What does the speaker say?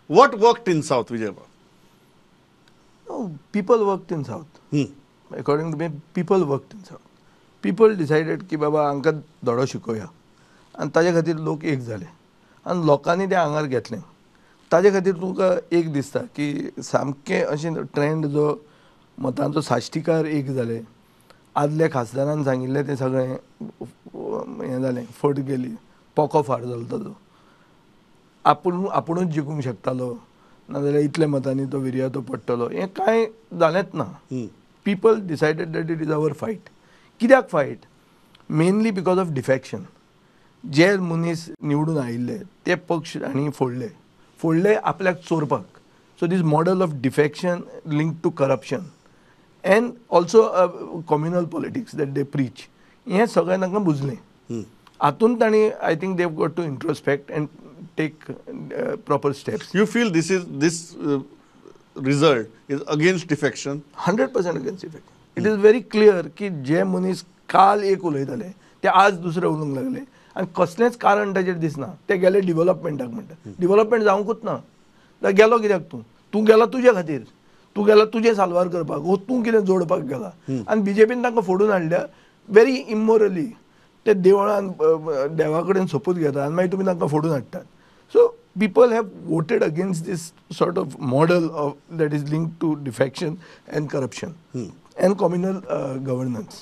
What worked in South, Vijayabha? No, people worked in South. Hmm. According to me, people worked in South. People decided की बाबा हांकां धडो शिकोवया आनी ताजे खातीर लोक एक जाले आनी लोकांनी ते आंगार घेतलें. ताजे खातीर तुका एक दिसता की सामकें अशें ट्रेंड जो मतांचो साश्टीकार एक जाले. आदल्या खासदारान सांगिल्लें तें सगळें हें जालें, फट गेली, पोको फार जालो ताजो. आपुणूच जिखूंक शकतालो नाजाल्यार इतल्या मतांनी तो विर्यातो पडटलो हें कांय जालेंच ना. People decided that it is our fight. कित्याक fight? Mainly because of defection. जे मनीस निवडून आयिल्ले ते पक्ष आनी फोडले आपल्याक चोरपाक. So this model of defection link to corruption and also communal politics that they preach हें सगळें तांकां बुजलें. हातूंत तांणी I think they have got to introspect and take proper steps. You feel this result is against defection? 100% against defection. It is very clear की जे मनीस काल एक उलयताले ते आज दुसरे उलोवंक लागले आनी कसलेंच कारण ताचेर दिसना. ते गेले डिव्हलपमेंटाक म्हणटा. डिव्हलपमेंट जावंकूच ना. जाल्यार गेलो कित्याक तूं गेला तुजे खातीर. तूं गेला तुजे साल्वार करपाक वो तूं कितें जोडपाक गेला आनी बीजेपीन तांकां फोडून हाडल्या व्हेरी इमोरली. ते देवळान देवा कडेन सोपूत घेता आनी मागीर तुमी तांकां फोडून हाडटात. So people have voted against this sort of model that is linked to defection and corruption and communal governance.